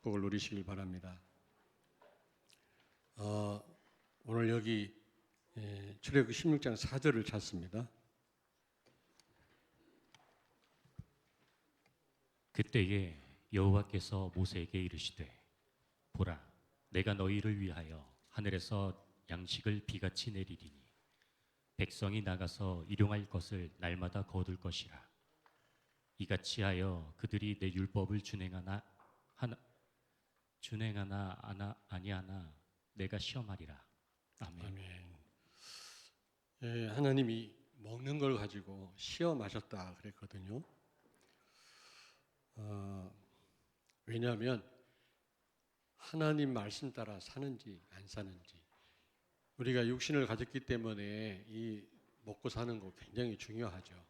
축복을 누리시길 바랍니다. 오늘 여기 출애굽기 16장 4절을 찾습니다. 그때에 여호와께서 모세에게 이르시되 보라 내가 너희를 위하여 하늘에서 양식을 비같이 내리리니 백성이 나가서 일용할 것을 날마다 거둘 것이라. 이같이 하여 그들이 내 율법을 준행하나 아니하나 내가 시험하리라. 아멘. 아멘. 하나님이 먹는 걸 가지고 시험하셨다 그랬거든요. 왜냐하면 하나님 말씀 따라 사는지 안 사는지, 우리가 육신을 가졌기 때문에 이 먹고 사는 거 굉장히 중요하죠.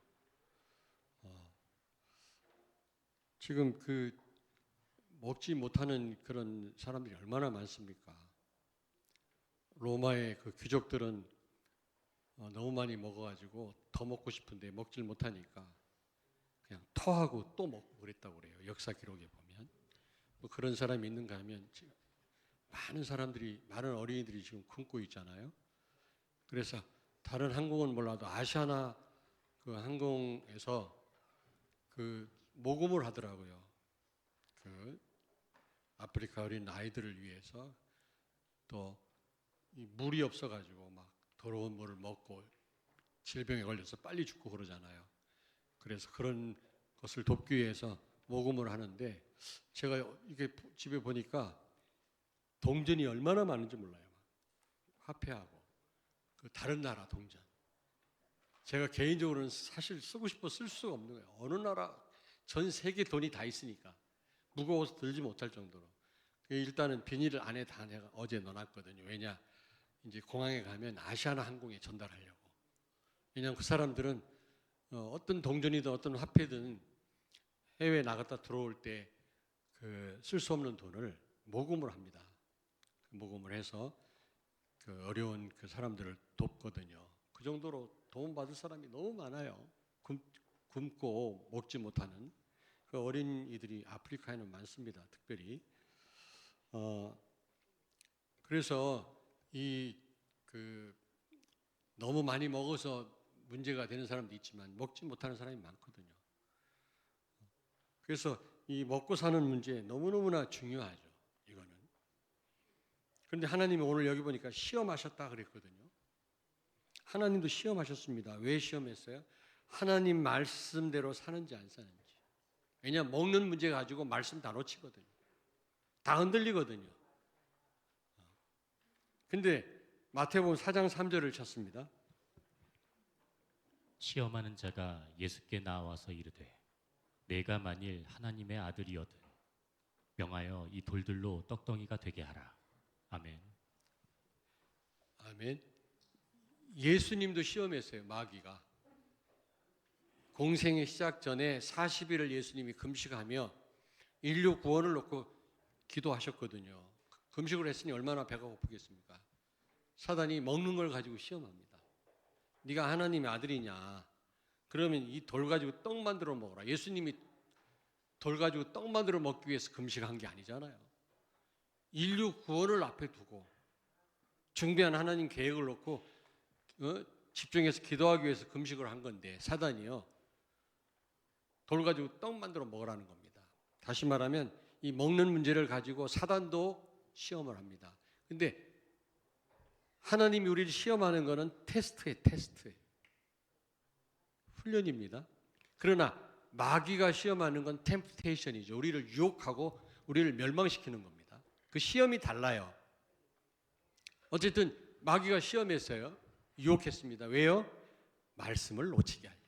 지금 그 먹지 못하는 그런 사람들이 얼마나 많습니까? 로마의 그 귀족들은 너무 많이 먹어가지고 더 먹고 싶은데 먹질 못하니까 그냥 토하고 또 먹고 그랬다고 그래요. 역사 기록에 보면. 뭐 그런 사람이 있는가 하면 지금 많은 어린이들이 지금 굶고 있잖아요. 그래서 다른 항공은 몰라도 아시아나 그 항공에서 그 모금을 하더라고요. 그 아프리카 어린 아이들을 위해서. 또 이 물이 없어가지고 막 더러운 물을 먹고 질병에 걸려서 빨리 죽고 그러잖아요. 그래서 그런 것을 돕기 위해서 모금을 하는데, 제가 이게 집에 보니까 동전이 얼마나 많은지 몰라요. 화폐하고 그 다른 나라 동전. 제가 개인적으로는 사실 쓰고 싶어 쓸 수가 없는 거예요. 어느 나라, 전 세계 돈이 다 있으니까 무거워서 들지 못할 정도로. 일단은 비닐을 안에 다 내가 어제 넣어놨거든요. 왜냐, 이제 공항에 가면 아시아나 항공에 전달하려고. 왜냐하면 그 사람들은 어떤 동전이든 어떤 화폐든 해외에 나갔다 들어올 때 그 쓸 수 없는 돈을 모금을 합니다. 모금을 해서 그 어려운 그 사람들을 돕거든요. 그 정도로 도움받을 사람이 너무 많아요. 굶고 먹지 못하는 그 어린이들이 아프리카에는 많습니다. 특별히. 그래서 너무 많이 먹어서 문제가 되는 사람도 있지만 먹지 못하는 사람이 많거든요. 그래서 이 먹고 사는 문제 너무너무나 중요하죠. 이거는. 그런데 하나님이 오늘 여기 보니까 시험하셨다 그랬거든요. 하나님도 시험하셨습니다. 왜 시험했어요? 하나님 말씀대로 사는지 안 사는지. 왜냐하면 먹는 문제 가지고 말씀 다 놓치거든요. 다 흔들리거든요. 근데 마태복음 4장 3절을 찾습니다. 시험하는 자가 예수께 나와서 이르되 내가 만일 하나님의 아들이거든 명하여 이 돌들로 떡덩이가 되게 하라. 아멘. 아멘. 예수님도 시험했어요. 마귀가. 공생의 시작 전에 40일을 예수님이 금식하며 인류 구원을 놓고 기도하셨거든요. 금식을 했으니 얼마나 배가 고프겠습니까? 사단이 먹는 걸 가지고 시험합니다. 네가 하나님의 아들이냐? 그러면 이 돌 가지고 떡 만들어 먹어라. 예수님이 돌 가지고 떡 만들어 먹기 위해서 금식한 게 아니잖아요. 인류 구원을 앞에 두고 중대한 하나님 계획을 놓고 집중해서 기도하기 위해서 금식을 한 건데, 사단이요, 돌 가지고 떡 만들어 먹으라는 겁니다. 다시 말하면 이 먹는 문제를 가지고 사단도 시험을 합니다. 근데 하나님이 우리를 시험하는 것은 테스트예요. 훈련입니다. 그러나 마귀가 시험하는 건 템프테이션이죠. 우리를 유혹하고 우리를 멸망시키는 겁니다. 그 시험이 달라요. 어쨌든 마귀가 시험했어요. 유혹했습니다. 왜요? 말씀을 놓치게 하려고.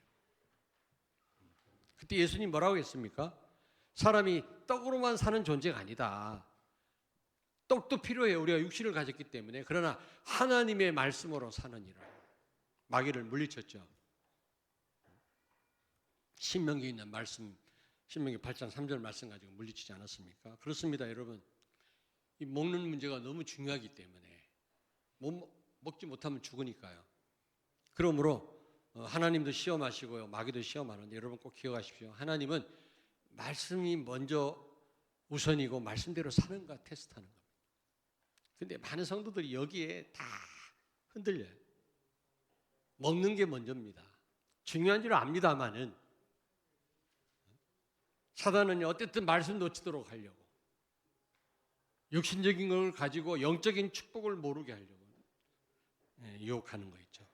그때 예수님 뭐라고 했습니까? 사람이 떡으로만 사는 존재가 아니다. 떡도 필요해요. 우리가 육신을 가졌기 때문에. 그러나 하나님의 말씀으로 사느니라. 마귀를 물리쳤죠. 신명기에 있는 말씀, 신명기 8장 3절 말씀 가지고 물리치지 않았습니까? 그렇습니다, 여러분. 이 먹는 문제가 너무 중요하기 때문에 먹지 못하면 죽으니까요. 그러므로 하나님도 시험하시고요, 마귀도 시험하는데 여러분 꼭 기억하십시오. 하나님은 말씀이 먼저 우선이고 말씀대로 사는가 테스트하는 겁니다. 근데 많은 성도들이 여기에 다 흔들려요. 먹는 게 먼저입니다. 중요한 줄 압니다만은 사단은 어쨌든 말씀 놓치도록 하려고, 육신적인 걸 가지고 영적인 축복을 모르게 하려고 유혹하는 거 있죠.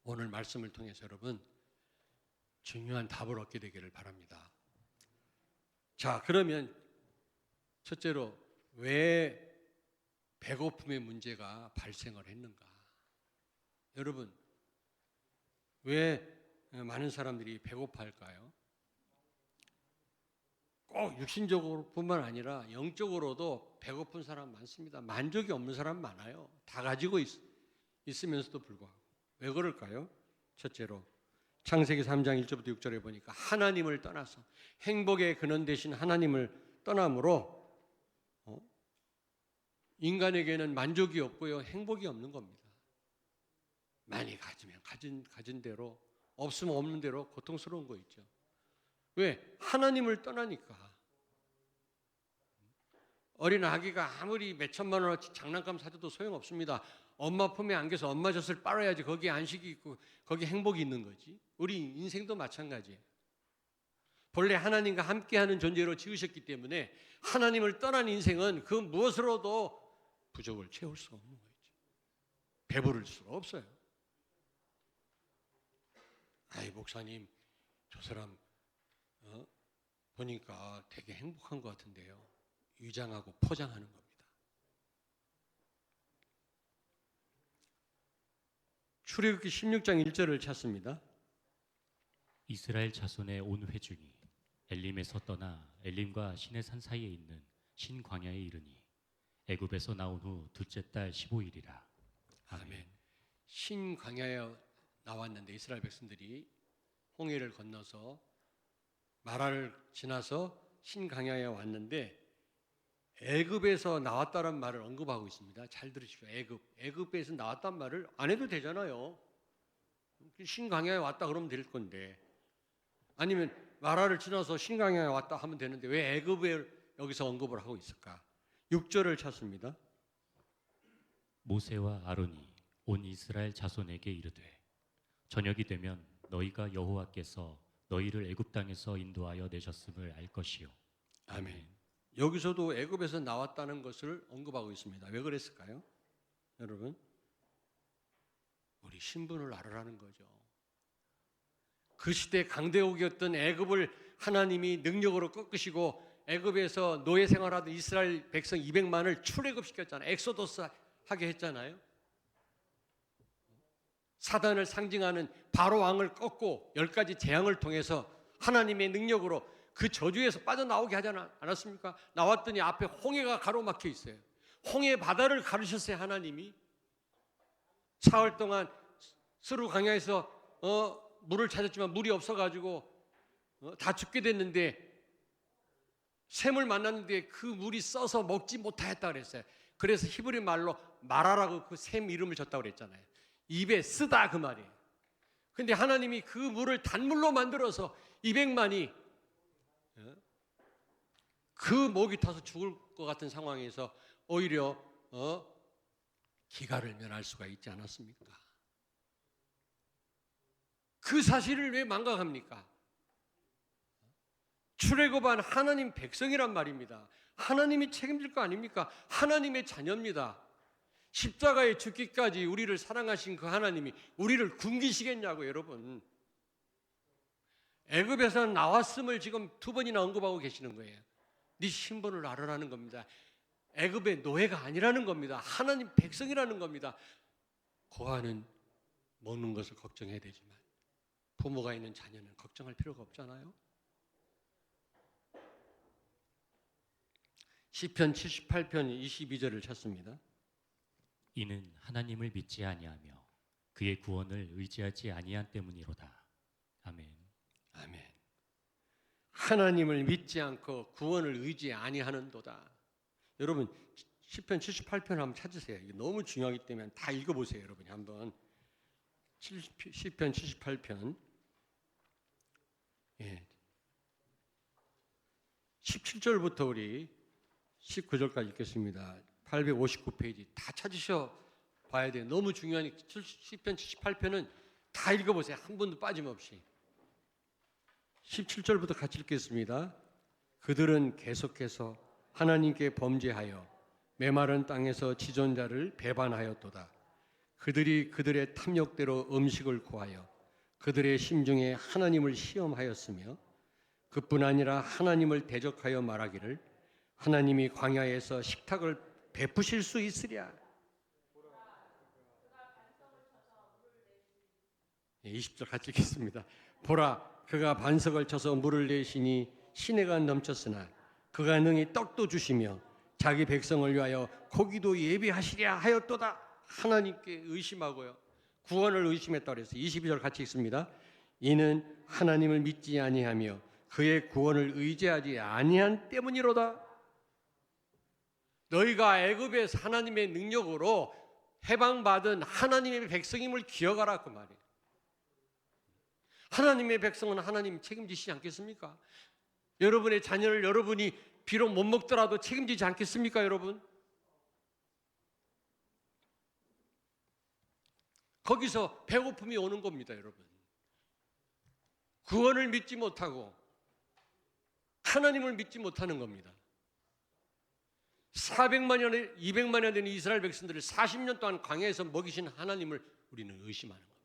오늘 말씀을 통해서 여러분 중요한 답을 얻게 되기를 바랍니다. 자, 그러면 첫째로 왜 배고픔의 문제가 발생을 했는가? 여러분, 왜 많은 사람들이 배고파할까요? 꼭 육신적으로뿐만 아니라 영적으로도 배고픈 사람 많습니다. 만족이 없는 사람 많아요. 다 가지고 있으면서도 불구하고. 왜 그럴까요? 첫째로 창세기 3장 1절부터 6절에 보니까 하나님을 떠나서, 행복의 근원 되신 하나님을 떠남으로 인간에게는 만족이 없고요, 행복이 없는 겁니다. 많이 가지면 가진 대로, 없으면 없는 대로 고통스러운 거 있죠. 왜? 하나님을 떠나니까. 어린 아기가 아무리 몇 천만 원어치 장난감 사줘도 소용없습니다. 엄마 품에 안겨서 엄마 젖을 빨아야지 거기에 안식이 있고 거기에 행복이 있는 거지. 우리 인생도 마찬가지예요. 본래 하나님과 함께하는 존재로 지으셨기 때문에 하나님을 떠난 인생은 그 무엇으로도 부족을 채울 수 없는 거죠. 배부를 수가 없어요. 아이, 목사님, 저 사람 보니까 되게 행복한 것 같은데요. 위장하고 포장하는 겁니다. 출애굽기 16장 1절을 찾습니다. 이스라엘 자손의 온 회중이 엘림에서 떠나 엘림과 시내산 사이에 있는 신광야에 이르니 애굽에서 나온 후 둘째 달 15일이라. 아멘. 신광야에 나왔는데 이스라엘 백성들이 홍해를 건너서 마라를 지나서 신광야에 왔는데 애굽에서 나왔다는 말을 언급하고 있습니다. 잘 들으십시오. 애굽에서 나왔단 말을 안 해도 되잖아요. 신광야에 왔다 그러면 될 건데, 아니면 마라를 지나서 신광야에 왔다 하면 되는데 왜 애굽에 여기서 언급을 하고 있을까? 6절을 찾습니다. 모세와 아론이 온 이스라엘 자손에게 이르되 저녁이 되면 너희가 여호와께서 너희를 애굽 땅에서 인도하여 내셨음을 알 것이요. 아멘. 여기서도 애굽에서 나왔다는 것을 언급하고 있습니다. 왜 그랬을까요? 여러분, 우리 신분을 알으라는 거죠. 그 시대 강대국이었던 애굽을 하나님이 능력으로 꺾으시고 애굽에서 노예 생활하던 이스라엘 백성 200만을 출애굽시켰잖아요. 엑소더스 하게 했잖아요. 사단을 상징하는 바로 왕을 꺾고 10가지 재앙을 통해서 하나님의 능력으로 그 저주에서 빠져나오게 하지 않았습니까? 나왔더니 앞에 홍해가 가로막혀 있어요. 홍해 바다를 가르셨어요. 하나님이 사흘 동안 스루 강야에서 물을 찾았지만 물이 없어가지고 다 죽게 됐는데 샘을 만났는데 그 물이 써서 먹지 못하였다 그랬어요. 그래서 히브리 말로 마라라고 그 샘 이름을 줬다고 그랬잖아요. 입에 쓰다 그 말이에요. 근데 하나님이 그 물을 단물로 만들어서 200만이 그 목이 타서 죽을 것 같은 상황에서 오히려 기가를 면할 수가 있지 않았습니까? 그 사실을 왜 망각합니까? 출애굽한 하나님 백성이란 말입니다. 하나님이 책임질 거 아닙니까? 하나님의 자녀입니다. 십자가에 죽기까지 우리를 사랑하신 그 하나님이 우리를 굶기시겠냐고. 여러분, 애굽에서 나왔음을 지금 2번이나 언급하고 계시는 거예요. 네 신분을 알아라는 겁니다. 애굽의 노예가 아니라는 겁니다. 하나님 백성이라는 겁니다. 고아는 먹는 것을 걱정해야 되지만 부모가 있는 자녀는 걱정할 필요가 없잖아요. 시편 78편 22절을 찾습니다. 이는 하나님을 믿지 아니하며 그의 구원을 의지하지 아니한 때문이로다. 아멘. 아멘. 하나님을 믿지 않고 구원을 의지 아니하는도다. 여러분, 시편 78편 한번 찾으세요. 이게 너무 중요하기 때문에 다 읽어보세요. 여러분이 한번. 시편 78편 17절부터 우리 19절까지 읽겠습니다. 859페이지 다 찾으셔 봐야 돼요. 너무 중요한 시편 78편은 다 읽어보세요. 한 번도 빠짐없이. 17절부터 같이 읽겠습니다. 그들은 계속해서 하나님께 범죄하여 메마른 땅에서 지존자를 배반하였도다. 그들이 그들의 탐욕대로 음식을 구하여 그들의 심중에 하나님을 시험하였으며 그뿐 아니라 하나님을 대적하여 말하기를 하나님이 광야에서 식탁을 베푸실 수 있으랴. 20절 같이 읽겠습니다. 보라, 그가 반석을 쳐서 물을 내시니 시내가 넘쳤으나 그가 능히 떡도 주시며 자기 백성을 위하여 고기도 예비하시랴 하였도다. 하나님께 의심하고요. 구원을 의심했다 그래서 22절 같이 읽습니다. 이는 하나님을 믿지 아니하며 그의 구원을 의지하지 아니한 때문이로다. 너희가 애굽에서 하나님의 능력으로 해방받은 하나님의 백성임을 기억하라 그 말이에요. 하나님의 백성은 하나님 책임지시지 않겠습니까? 여러분의 자녀를 여러분이 비록 못 먹더라도 책임지지 않겠습니까, 여러분? 거기서 배고픔이 오는 겁니다, 여러분. 구원을 믿지 못하고 하나님을 믿지 못하는 겁니다. 400만여, 200만여 되는 이스라엘 백성들을 40년 동안 광야에서 먹이신 하나님을 우리는 의심하는 겁니다.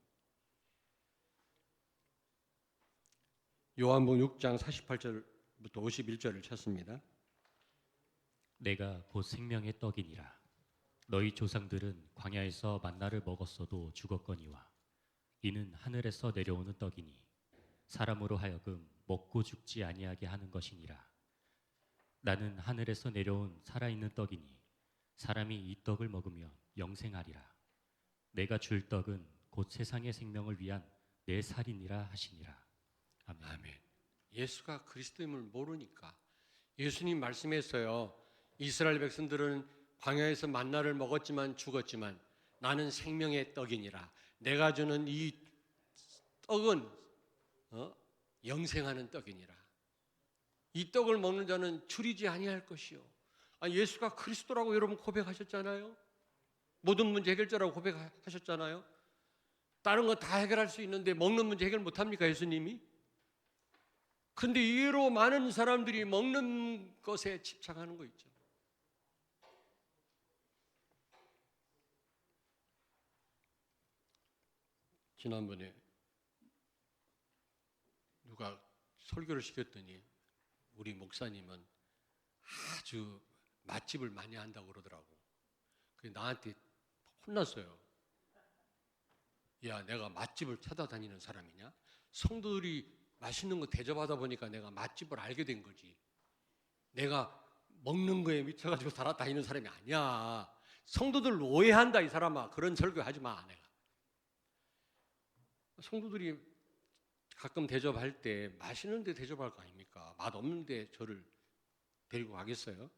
요한복음 6장 48절부터 51절을 찾습니다. 내가 곧 생명의 떡이니라. 너희 조상들은 광야에서 만나를 먹었어도 죽었거니와 이는 하늘에서 내려오는 떡이니 사람으로 하여금 먹고 죽지 아니하게 하는 것이니라. 나는 하늘에서 내려온 살아있는 떡이니 사람이 이 떡을 먹으면 영생하리라. 내가 줄 떡은 곧 세상의 생명을 위한 내 살이니라 하시니라. 아멘. 아멘. 예수가 그리스도임을 모르니까 예수님 말씀했어요. 이스라엘 백성들은 광야에서 만나를 먹었지만 죽었지만 나는 생명의 떡이니라. 내가 주는 이 떡은 영생하는 떡이니라. 이 떡을 먹는 자는 줄이지 아니할 것이요. 예수가 그리스도라고 여러분 고백하셨잖아요. 모든 문제 해결자라고 고백하셨잖아요. 다른 거 다 해결할 수 있는데 먹는 문제 해결 못합니까, 예수님이? 근데 이로 많은 사람들이 먹는 것에 집착하는 거 있죠. 지난번에 누가 설교를 시켰더니 우리 목사님은 아주 맛집을 많이 한다고 그러더라고. 그래서 나한테 혼났어요. 야, 내가 맛집을 찾아다니는 사람이냐? 성도들이 맛있는 거 대접하다 보니까 내가 맛집을 알게 된 거지. 내가 먹는 거에 미쳐가지고 살아다니는 사람이 아니야. 성도들 오해한다 이 사람아. 그런 설교하지 마. 내가 성도들이 가끔 대접할 때 맛있는 데 대접할 거 아닙니까? 맛 없는 데 저를 데리고 가겠어요?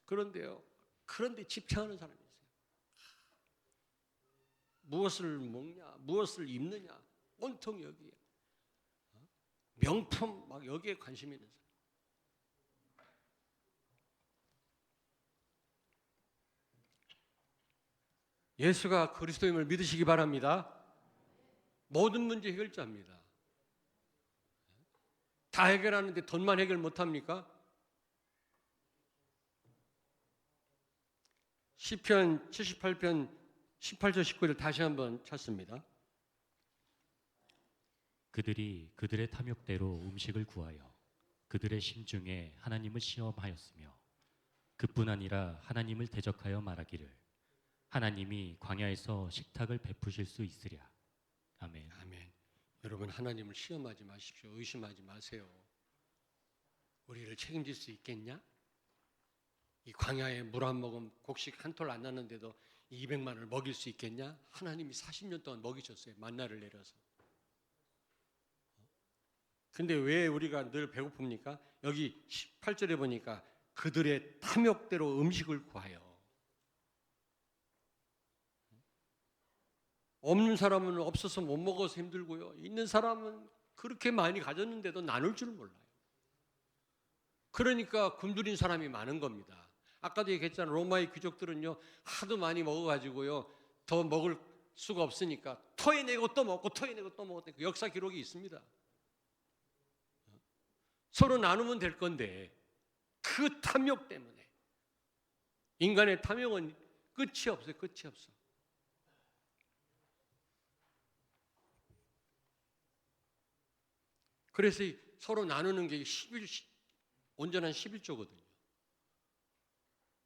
그런데요. 그런데 집착하는 사람이 있어요. 무엇을 먹냐? 무엇을 입느냐? 온통 여기에. 명품 막 여기에 관심이 있는 사람. 예수가 그리스도임을 믿으시기 바랍니다. 모든 문제 해결자입니다. 다 해결하는데 돈만 해결 못합니까? 시편 78편 18절 19절 다시 한번 찾습니다. 그들이 그들의 탐욕대로 음식을 구하여 그들의 심중에 하나님을 시험하였으며 그뿐 아니라 하나님을 대적하여 말하기를 하나님이 광야에서 식탁을 베푸실 수 있으랴. 아멘. 아멘. 여러분 하나님을 시험하지 마십시오. 의심하지 마세요. 우리를 책임질 수 있겠냐? 이 광야에 물 한 모금 곡식 한 톨 안 났는데도 200만을 먹일 수 있겠냐? 하나님이 40년 동안 먹이셨어요. 만나를 내려서. 근데 왜 우리가 늘 배고픕니까? 여기 18절에 보니까 그들의 탐욕대로 음식을 구하여. 없는 사람은 없어서 못 먹어서 힘들고요. 있는 사람은 그렇게 많이 가졌는데도 나눌 줄 몰라요. 그러니까 굶주린 사람이 많은 겁니다. 아까도 얘기했잖아요. 로마의 귀족들은요, 하도 많이 먹어가지고요, 더 먹을 수가 없으니까 토해내고 또 먹고 토해내고 또 먹었던 그 역사 기록이 있습니다. 서로 나누면 될 건데 그 탐욕 때문에, 인간의 탐욕은 끝이 없어요. 끝이 없어. 그래서 서로 나누는 게 온전한 11조거든요.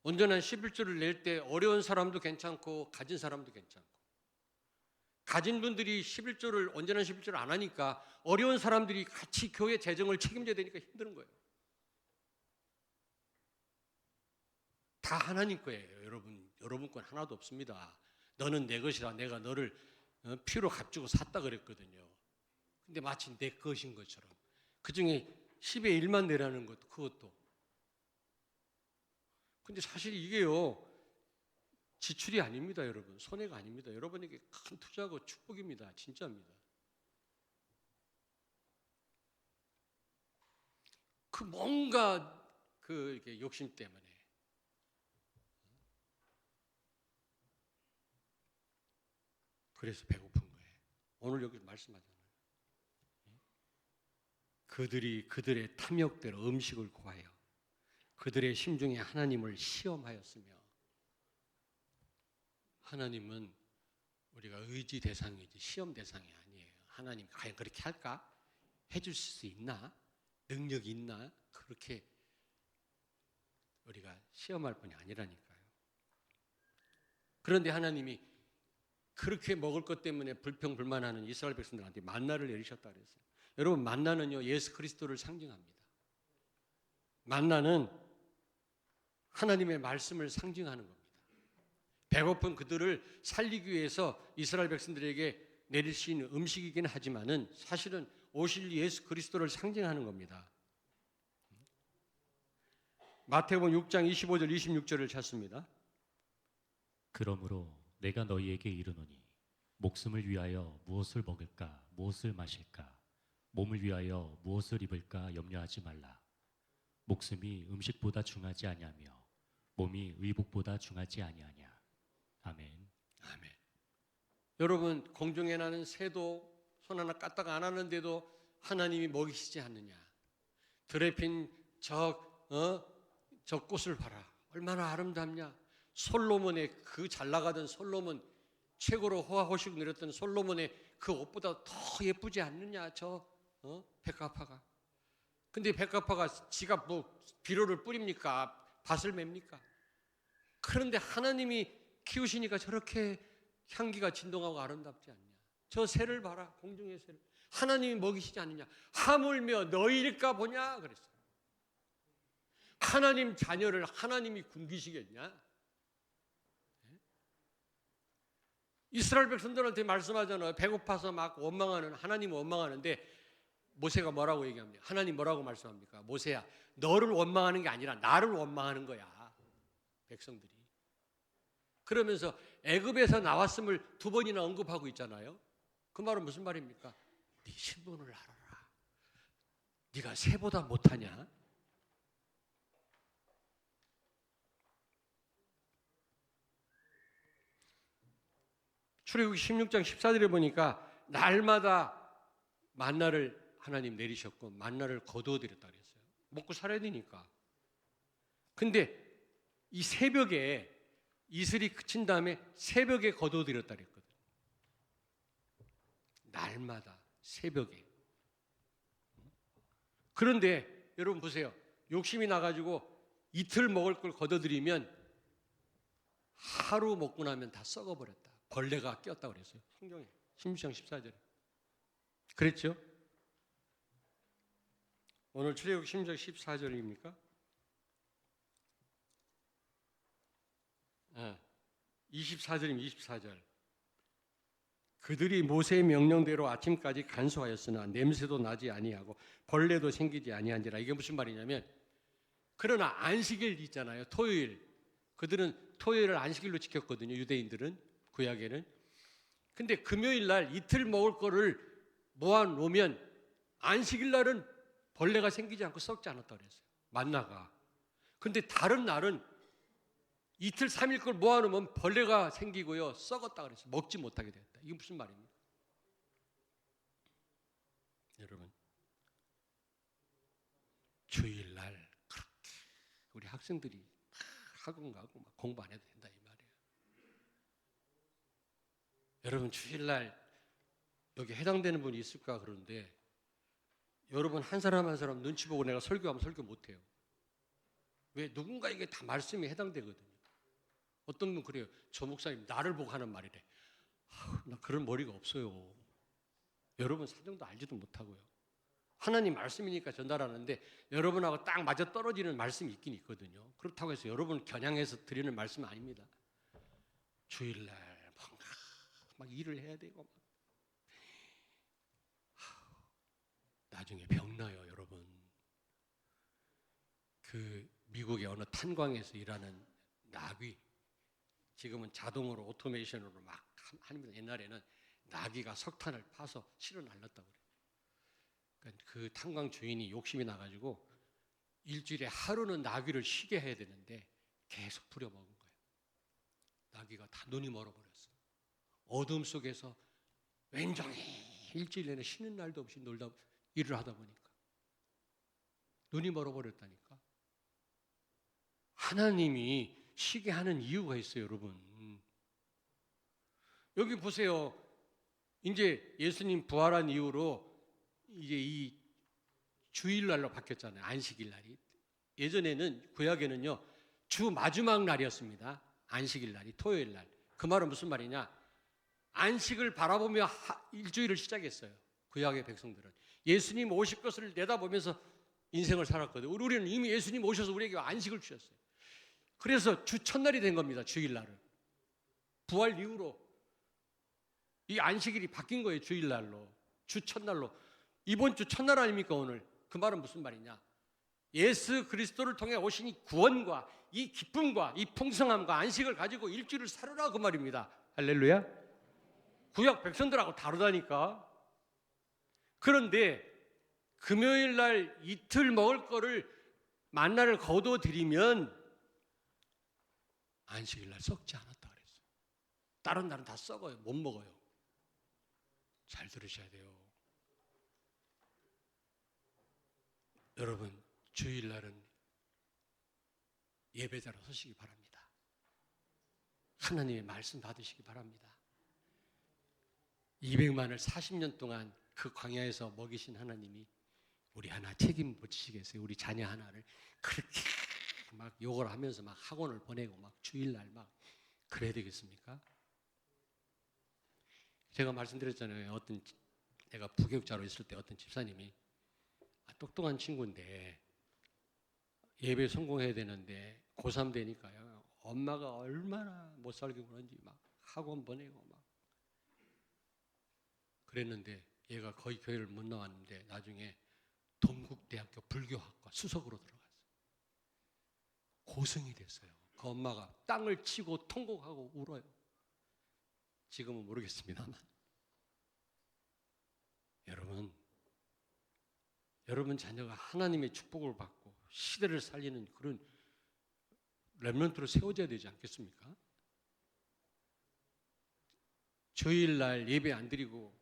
온전한 11조를 낼 때 어려운 사람도 괜찮고 가진 사람도 괜찮고, 가진 분들이 11조를 온전한 11조를 안 하니까 어려운 사람들이 같이 교회 재정을 책임져야 되니까 힘든 거예요. 다 하나님 거예요. 여러분 건 하나도 없습니다. 너는 내 것이라 내가 너를 피로 값주고 샀다 그랬거든요. 근데 마치 내 것인 것처럼 그 중에 10의 1만 내라는 것도, 그것도. 근데 사실 이게요, 지출이 아닙니다, 여러분. 손해가 아닙니다. 여러분에게 큰 투자고 축복입니다. 진짜입니다. 그 뭔가 이렇게 욕심 때문에. 그래서 배고픈 거예요. 오늘 여기 말씀하잖아요. 그들이 그들의 탐욕대로 음식을 구하여 그들의 심중에 하나님을 시험하였으며, 하나님은 우리가 의지 대상이지 시험 대상이 아니에요. 하나님 과연 그렇게 할까? 해줄 수 있나? 능력이 있나? 그렇게 우리가 시험할 분이 아니라니까요. 그런데 하나님이 그렇게 먹을 것 때문에 불평불만하는 이스라엘 백성들한테 만나를 내리셨다 그랬어요. 여러분, 만나는요, 예수 그리스도를 상징합니다. 만나는 하나님의 말씀을 상징하는 겁니다. 배고픈 그들을 살리기 위해서 이스라엘 백성들에게 내리신 음식이긴 하지만은 사실은 오실 예수 그리스도를 상징하는 겁니다. 마태복음 6장 25절 26절을 찾습니다. 그러므로 내가 너희에게 이르노니 목숨을 위하여 무엇을 먹을까 무엇을 마실까 몸을 위하여 무엇을 입을까 염려하지 말라. 목숨이 음식보다 중하지 아니하며 몸이 의복보다 중하지 아니하냐. 아멘. 아멘. 여러분, 공중에 나는 새도 손 하나 까딱 안 하는데도 하나님이 먹이시지 않느냐. 들에 핀 저 꽃을 봐라. 얼마나 아름답냐. 솔로몬의 그 잘 나가던 솔로몬, 최고로 호화호식 누렸던 솔로몬의 그 옷보다 더 예쁘지 않느냐. 백합화가. 근데 백합화가 지가 뭐 비료를 뿌립니까? 밭을 맵니까? 그런데 하나님이 키우시니까 저렇게 향기가 진동하고 아름답지 않냐. 저 새를 봐라. 공중의 새를. 하나님이 먹이시지 않느냐. 하물며 너희일까 보냐 그랬어요. 하나님 자녀를 하나님이 굶기시겠냐? 이스라엘 백성들한테 말씀하잖아요. 배고파서 막 원망하는, 하나님 원망하는데 모세가 뭐라고 얘기합니까? 하나님 뭐라고 말씀합니까? 모세야, 너를 원망하는 게 아니라 나를 원망하는 거야. 백성들이. 그러면서 애굽에서 나왔음을 2번이나 언급하고 있잖아요. 그 말은 무슨 말입니까? 네 신분을 알아라. 네가 새보다 못하냐? 출애굽기 16장 14절에 보니까 날마다 만나를 하나님 내리셨고 만나를 거두어 드렸다 그랬어요. 먹고 살아야 되니까. 근데 이 새벽에 이슬이 그친 다음에 새벽에 거두어 드렸다 그랬거든요. 날마다 새벽에. 그런데 여러분 보세요. 욕심이 나가지고 이틀 먹을 걸 거둬들이면 하루 먹고 나면 다 썩어버렸다. 벌레가 꼈다고 그랬어요. 성경에 16장 14절에. 그랬죠? 오늘 출애굽기 16장 14절입니까? 24절입니다. 24절. 그들이 모세의 명령대로 아침까지 간수하였으나 냄새도 나지 아니하고 벌레도 생기지 아니한지라. 이게 무슨 말이냐면, 그러나 안식일 있잖아요. 토요일. 그들은 토요일을 안식일로 지켰거든요. 유대인들은 구약에는. 근데 금요일 날 이틀 먹을 거를 모아 놓으면 안식일 날은 벌레가 생기지 않고 썩지 않았다고 그랬어요. 만나가. 근데 다른 날은 이틀 3일 걸 모아놓으면 벌레가 생기고요, 썩었다 그랬어요. 먹지 못하게 됐다. 이게 무슨 말입니까? 여러분, 주일날 그렇게 우리 학생들이 학원 가고 막 공부 안 해도 된다 이 말이에요. 여러분, 주일날 여기 해당되는 분이 있을까 그러는데, 여러분 한 사람 한 사람 눈치 보고 내가 설교하면 설교 못해요. 왜? 누군가에게 다 말씀이 해당되거든요. 어떤 분 그래요. 저 목사님 나를 보고 하는 말이래. 나 그런 머리가 없어요. 여러분 사정도 알지도 못하고요. 하나님 말씀이니까 전달하는데 여러분하고 딱 맞아 떨어지는 말씀이 있긴 있거든요. 그렇다고 해서 여러분 겨냥해서 드리는 말씀은 아닙니다. 주일날 막 일을 해야 되고 막. 나중에 병나요, 여러분. 그 미국의 어느 탄광에서 일하는 나귀, 지금은 자동으로 오토메이션으로 막 합니다. 옛날에는 나귀가 석탄을 파서 실어 날랐다고 그래요. 그러니까 그 탄광 주인이 욕심이 나가지고 일주일에 하루는 나귀를 쉬게 해야 되는데 계속 부려먹은 거예요. 나귀가 다 눈이 멀어버렸어요. 어둠 속에서 왼종일 일주일 내내 쉬는 날도 없이 놀다 일을 하다 보니까 눈이 멀어버렸다니까. 하나님이 쉬게 하는 이유가 있어요, 여러분. 여기 보세요. 이제 예수님 부활한 이후로 이제 이 주일날로 바뀌었잖아요. 안식일날이. 예전에는 구약에는요, 주 마지막 날이었습니다. 안식일날이 토요일날. 그 말은 무슨 말이냐? 안식을 바라보며 일주일을 시작했어요. 구약의 백성들은. 예수님 오실 것을 내다보면서 인생을 살았거든요. 우리는 이미 예수님 오셔서 우리에게 안식을 주셨어요. 그래서 주 첫날이 된 겁니다. 주일날은. 부활 이후로 이 안식일이 바뀐 거예요. 주일날로. 주 첫날로. 이번 주 첫날 아닙니까 오늘? 그 말은 무슨 말이냐? 예수 그리스도를 통해 오신 이 구원과 이 기쁨과 이 풍성함과 안식을 가지고 일주일을 살으라 그 말입니다. 할렐루야. 구약 백성들하고 다르다니까. 그런데 금요일 날 이틀 먹을 거를 만나를 거둬들이면 안식일 날 썩지 않았다 그랬어요. 다른 날은 다 썩어요. 못 먹어요. 잘 들으셔야 돼요. 여러분, 주일날은 예배자로 서시기 바랍니다. 하나님의 말씀 받으시기 바랍니다. 200만을 40년 동안 그 광야에서 먹이신 하나님이 우리 하나 책임 묻히시겠어요? 우리 자녀 하나를 그렇게 막 욕을 하면서 막 학원을 보내고 막 주일날 막 그래야 되겠습니까? 제가 말씀드렸잖아요. 내가 부교육자로 있을 때 어떤 집사님이 똑똑한 친구인데 예배 성공해야 되는데 고3 되니까요. 엄마가 얼마나 못 살게 그런지 막 학원 보내고 막 그랬는데 얘가 거의 교회를 못 나왔는데 나중에 동국대학교 불교학과 수석으로 들어갔어요. 고승이 됐어요. 그 엄마가 땅을 치고 통곡하고 울어요. 지금은 모르겠습니다만. 여러분 자녀가 하나님의 축복을 받고 시대를 살리는 그런 렘넌트로 세워져야 되지 않겠습니까? 주일날 예배 안 드리고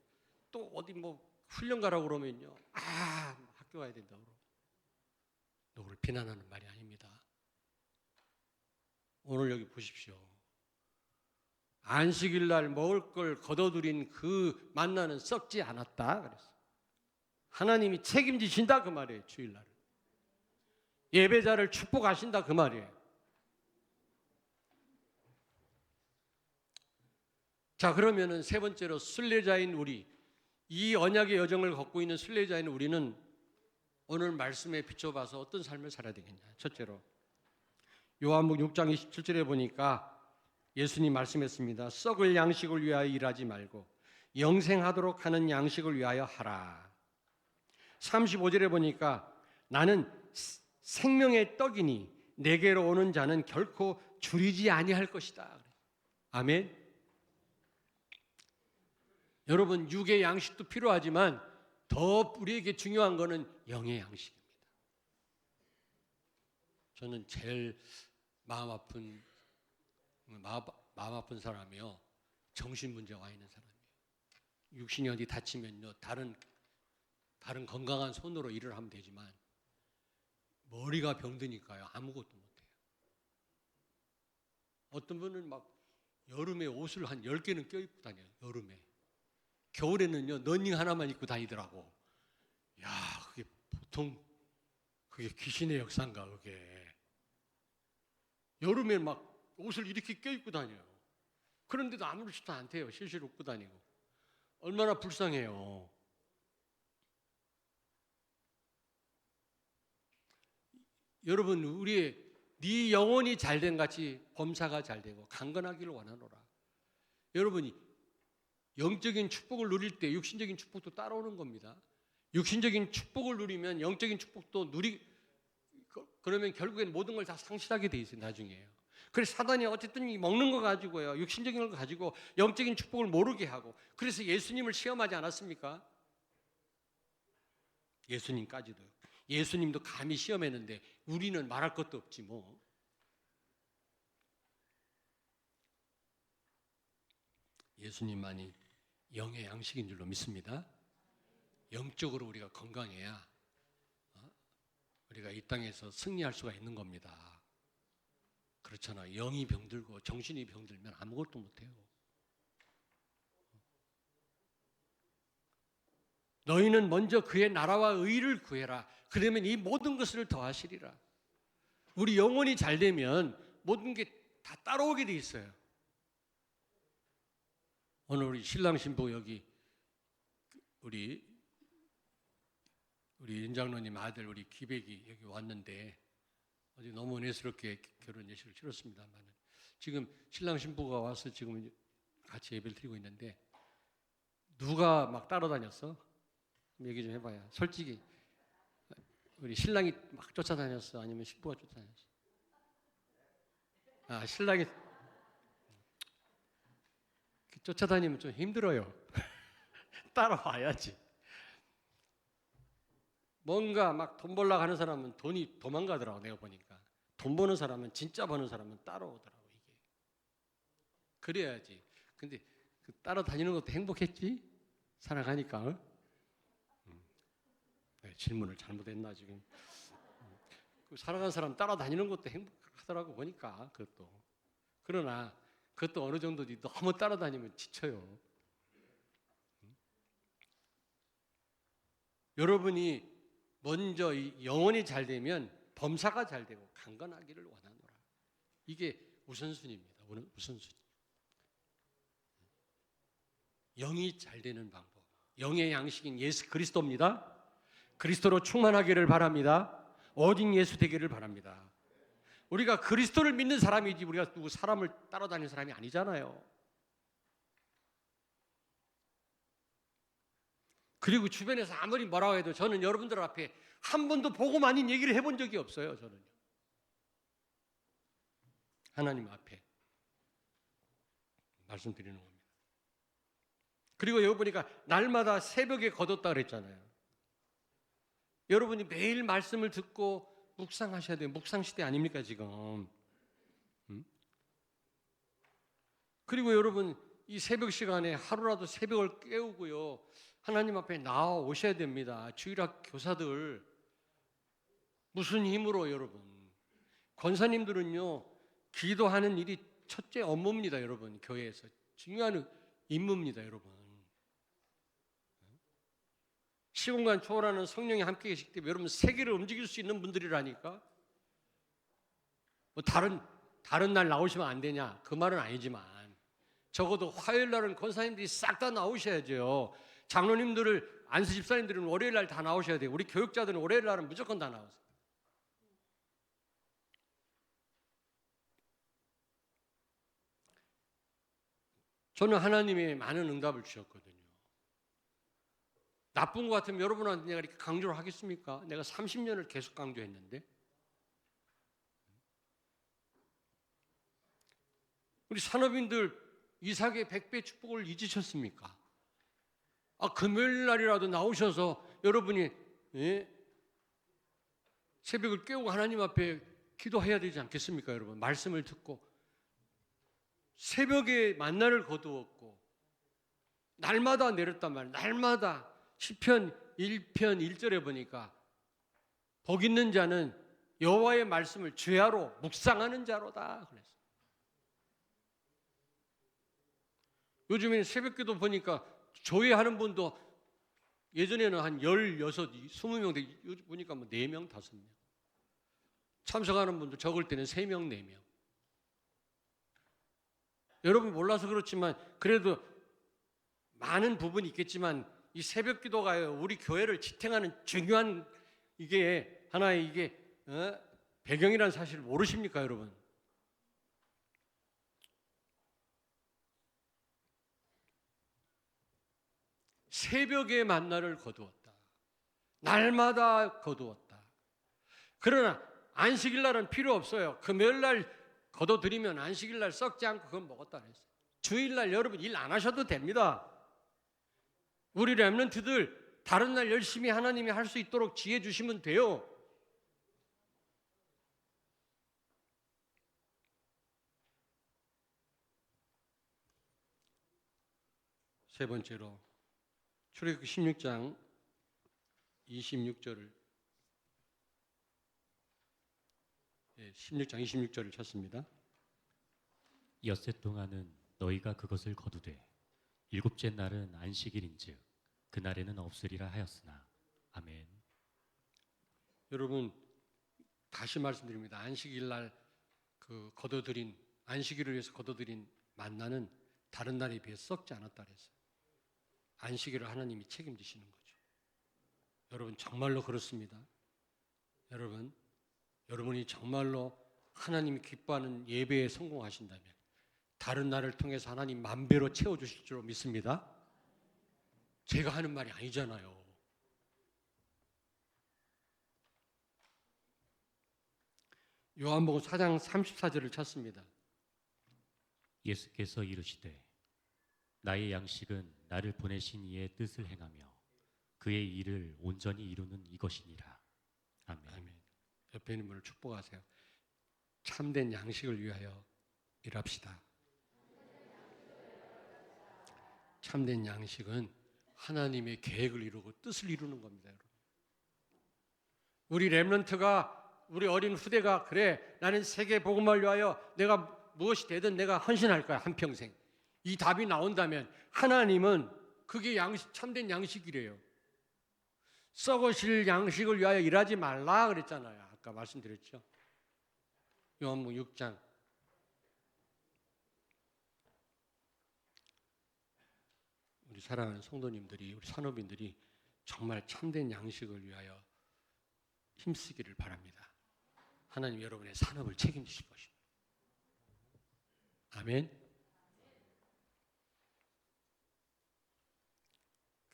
또 어디 뭐 훈련 가라고 그러면요, 학교 가야 된다고 누구를 비난하는 말이 아닙니다. 오늘 여기 보십시오. 안식일날 먹을 걸 거둬들인 그 만나는 썩지 않았다 그랬어요. 하나님이 책임지신다 그 말이에요. 주일날을 예배자를 축복하신다 그 말이에요. 자, 그러면은 세 번째로 순례자인 우리, 이 언약의 여정을 걷고 있는 순례자인 우리는 오늘 말씀에 비춰봐서 어떤 삶을 살아야 되겠냐. 첫째로 요한복 6장 27절에 보니까 예수님 말씀했습니다. 썩을 양식을 위하여 일하지 말고 영생하도록 하는 양식을 위하여 하라. 35절에 보니까 나는 생명의 떡이니 내게로 오는 자는 결코 줄이지 아니할 것이다. 아멘. 여러분, 육의 양식도 필요하지만 더 우리에게 중요한 것은 영의 양식입니다. 저는 제일 마음 아픈 사람이요. 정신 문제 와 있는 사람이에요. 육신이 어디 다치면요. 다른 건강한 손으로 일을 하면 되지만 머리가 병드니까요. 아무것도 못해요. 어떤 분은 막 여름에 옷을 한 10개는 껴입고 다녀요. 여름에. 겨울에는요. 러닝 하나만 입고 다니더라고. 야, 그게 보통 그게 귀신의 역사인가 그게. 여름에 막 옷을 이렇게 껴입고 다녀요. 그런데도 아무렇지도 않대요. 실실 웃고 다니고. 얼마나 불쌍해요. 여러분, 네 영혼이 잘된 같이 범사가 잘되고 강건하기를 원하노라. 여러분이 영적인 축복을 누릴 때 육신적인 축복도 따라오는 겁니다. 육신적인 축복을 누리면 영적인 축복도 그러면 결국엔 모든 걸 다 상실하게 돼 있어요. 나중에요. 그래서 사단이 어쨌든 이 먹는 거 가지고요, 육신적인 걸 가지고 영적인 축복을 모르게 하고, 그래서 예수님을 시험하지 않았습니까? 예수님까지도요. 예수님도 감히 시험했는데 우리는 말할 것도 없지 뭐. 예수님만이 영의 양식인 줄로 믿습니다. 영적으로 우리가 건강해야 우리가 이 땅에서 승리할 수가 있는 겁니다. 그렇잖아. 영이 병들고 정신이 병들면 아무것도 못해요. 너희는 먼저 그의 나라와 의를 구해라. 그러면 이 모든 것을 더하시리라. 우리 영혼이 잘 되면 모든 게 다 따라오게 돼 있어요. 오늘 우리 신랑 신부 여기 우리 윤장로님 아들 우리 기백이 여기 왔는데 어제 너무 은혜스럽게 결혼 예식을 치렀습니다만 지금 신랑 신부가 와서 지금 같이 예배를 드리고 있는데 누가 막 따라다녔어? 얘기 좀 해봐요. 솔직히 우리 신랑이 막 쫓아다녔어? 아니면 신부가 쫓아다녔어? 아, 신랑이 쫓아다니면 좀 힘들어요. 따라와야지. 뭔가 막 돈 벌려고 하는 사람은 돈이 도망가더라고. 내가 보니까 돈 버는 사람은 진짜 버는 사람은 따라오더라고. 이게 그래야지. 근데 그 따라다니는 것도 행복했지? 살아가니까. 네, 질문을 잘못했나 지금. 그 살아가는 사람 따라다니는 것도 행복하더라고 보니까 그것도. 그러나 그것도 어느 정도지 너무 따라다니면 지쳐요. 여러분이 먼저 이 영혼이 잘 되면 범사가 잘 되고 강건하기를 원하노라. 이게 우선순위입니다. 우선순위. 영이 잘 되는 방법. 영의 양식인 예수 그리스도입니다. 그리스도로 충만하기를 바랍니다. 오직 예수 되기를 바랍니다. 우리가 그리스도를 믿는 사람이지 우리가 누구 사람을 따라다니는 사람이 아니잖아요. 그리고 주변에서 아무리 뭐라고 해도 저는 여러분들 앞에 한 번도 복음 아닌 얘기를 해본 적이 없어요. 저는요. 하나님 앞에 말씀드리는 겁니다. 그리고 여기 보니까 날마다 새벽에 거뒀다 그랬잖아요. 여러분이 매일 말씀을 듣고 묵상하셔야 돼요. 묵상 시대 아닙니까 지금? 그리고 여러분 이 새벽 시간에 하루라도 새벽을 깨우고요. 하나님 앞에 나와 오셔야 됩니다. 주일학 교사들 무슨 힘으로 여러분? 권사님들은요. 기도하는 일이 첫째 업무입니다. 여러분 교회에서 중요한 임무입니다. 여러분 시공간 초월하는 성령이 함께 계시기 때문에 여러분 세계를 움직일 수 있는 분들이라니까. 뭐 다른 날 나오시면 안 되냐 그 말은 아니지만 적어도 화요일 날은 권사님들이 싹 다 나오셔야죠. 장로님들을 안수 집사님들은 월요일 날 다 나오셔야 돼요. 우리 교육자들은 월요일 날은 무조건 다 나오세요. 저는 하나님이 많은 응답을 주셨거든요. 나쁜 것 같으면 여러분한테 내가 이렇게 강조를 하겠습니까? 내가 30년을 계속 강조했는데. 우리 산업인들 이삭의 100배 축복을 잊으셨습니까? 금요일 날이라도 나오셔서 여러분이 새벽을 깨우고 하나님 앞에 기도해야 되지 않겠습니까, 여러분? 말씀을 듣고 새벽에 만나를 거두었고 날마다 내렸단 말이에요. 날마다 시편 1편 1절에 보니까 복 있는 자는 여호와의 말씀을 주야로 묵상하는 자로다 그랬어요. 요즘에는 새벽기도 보니까 조회하는 분도 예전에는 한 16, 20명 되고 요즘 보니까 뭐 4명, 5명. 참석하는 분도 적을 때는 3명, 4명. 여러분 몰라서 그렇지만 그래도 많은 부분이 있겠지만 이 새벽기도가 우리 교회를 지탱하는 중요한 이게 하나의 이게 배경이라는 사실을 모르십니까, 여러분? 새벽에 만나를 거두었다. 날마다 거두었다. 그러나 안식일 날은 필요 없어요. 금요일 날 거둬들이면 안식일 날 썩지 않고 그건 먹었다 그랬어요. 주일 날 여러분 일 안 하셔도 됩니다. 우리 렘넌트들 다른 날 열심히 하나님이 할 수 있도록 지혜 주시면 돼요. 세 번째로 출애굽기 16장 26절을 16장 26절을 찾습니다. 엿새 동안은 너희가 그것을 거두되 일곱째 날은 안식일인즉 그날에는 없으리라 하였으나 아멘. 여러분 다시 말씀드립니다. 안식일 날 그 거둬들인 안식일을 위해서 거둬들인 만나는 다른 날에 비해 썩지 않았다 그랬어요. 안식일을 하나님이 책임지시는 거죠. 여러분 정말로 그렇습니다. 여러분이 정말로 하나님이 기뻐하는 예배에 성공하신다면 다른 날을 통해서 하나님 만배로 채워주실 줄 믿습니다. 제가 하는 말이 아니잖아요. 요한복음 4장 34절을 찾습니다. 예수께서 이르시되 나의 양식은 나를 보내신 이의 뜻을 행하며 그의 일을 온전히 이루는 이것이니라. 아멘. 아멘. 옆에 있는 분을 축복하세요. 참된 양식을 위하여 일합시다. 참된 양식은 하나님의 계획을 이루고 뜻을 이루는 겁니다, 여러분. 우리 렘넌트가 우리 어린 후대가 그래 나는 세계 복음을 위하여 내가 무엇이 되든 내가 헌신할 거야 한평생. 이 답이 나온다면 하나님은 그게 참된 양식이래요. 썩으실 양식을 위하여 일하지 말라 그랬잖아요. 아까 말씀드렸죠. 요한복음 6장 우리 사랑하는 성도님들이 우리 산업인들이 정말 참된 양식을 위하여 힘쓰기를 바랍니다. 하나님 여러분의 산업을 책임지실 것입니다. 아멘.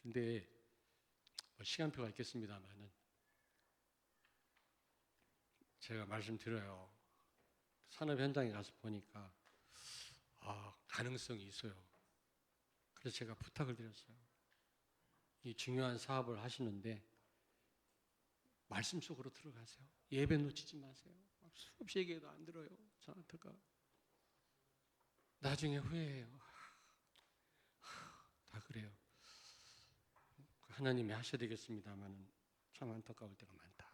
근데 시간표가 있겠습니다만은 제가 말씀드려요. 산업 현장에 가서 보니까 가능성이 있어요. 그래서 제가 부탁을 드렸어요. 이 중요한 사업을 하시는데 말씀 속으로 들어가세요. 예배 놓치지 마세요. 수없이 얘기해도 안 들어요. 저한테가 나중에 후회해요. 다 그래요. 하나님이 하셔야 되겠습니다만은 참 안타까울 때가 많다.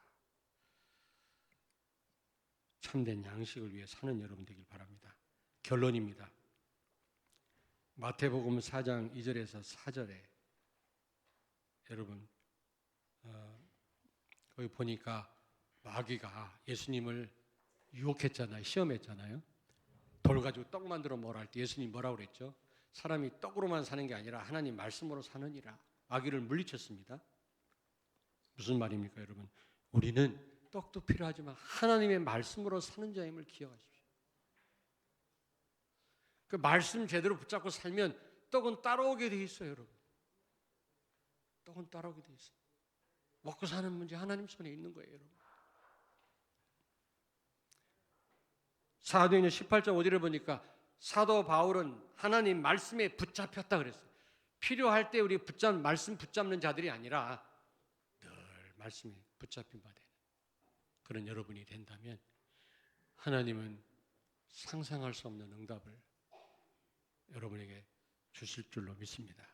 참된 양식을 위해 사는 여러분 되길 바랍니다. 결론입니다. 마태복음 4장 2절에서 4절에 여러분 거기 보니까 마귀가 예수님을 유혹했잖아요. 시험했잖아요. 돌 가지고 떡 만들어 먹으라 할 때 예수님 뭐라고 그랬죠? 사람이 떡으로만 사는 게 아니라 하나님 말씀으로 사느니라. 마귀를 물리쳤습니다. 무슨 말입니까, 여러분? 우리는 떡도 필요하지만 하나님의 말씀으로 사는 자임을 기억하십시오. 그 말씀 제대로 붙잡고 살면 떡은 따라오게 돼 있어요, 여러분. 떡은 따라오게 돼 있어요. 먹고 사는 문제 하나님 손에 있는 거예요, 여러분. 사도행전 18장 5절에 보니까 사도 바울은 하나님 말씀에 붙잡혔다 그랬어요. 필요할 때 우리 말씀 붙잡는 자들이 아니라 늘 말씀에 붙잡힌 바 되는 그런 여러분이 된다면 하나님은 상상할 수 없는 응답을 여러분에게 주실 줄로 믿습니다.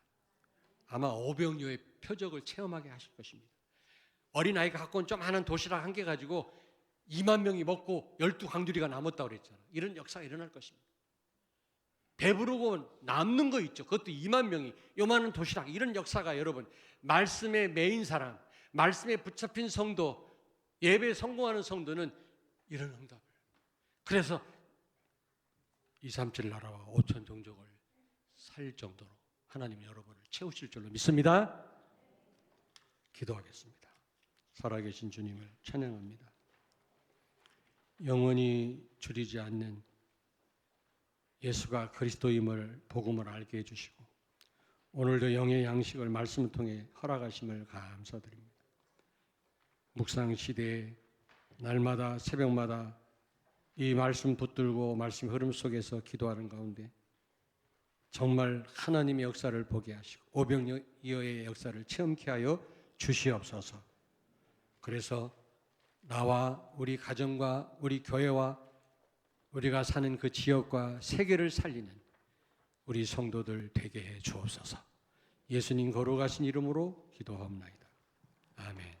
아마 오병이어의 표적을 체험하게 하실 것입니다. 어린아이가 갖고 온 조그마한 도시락 한 개 가지고 2만 명이 먹고 12강두리가 남았다고 그랬잖아요. 이런 역사가 일어날 것입니다. 배부르고 남는 거 있죠. 그것도 2만 명이 요만한 도시락, 이런 역사가 여러분, 말씀에 매인 사람, 말씀에 붙잡힌 성도, 예배에 성공하는 성도는 이런 응답을, 그래서 237 나라와 5천 종족을 살 정도로 하나님 여러분을 채우실 줄로 믿습니다. 기도하겠습니다. 살아계신 주님을 찬양합니다. 영원히 줄이지 않는 예수가 그리스도임을, 복음을 알게 해주시고 오늘도 영의 양식을 말씀을 통해 허락하심을 감사드립니다. 묵상 시대에 날마다 새벽마다 이 말씀 붙들고 말씀 흐름 속에서 기도하는 가운데 정말 하나님의 역사를 보게 하시고 오병이어의 역사를 체험케 하여 주시옵소서. 그래서 나와 우리 가정과 우리 교회와 우리가 사는 그 지역과 세계를 살리는 우리 성도들 되게 해 주옵소서. 예수님 거룩하신 이름으로 기도하옵나이다. 아멘.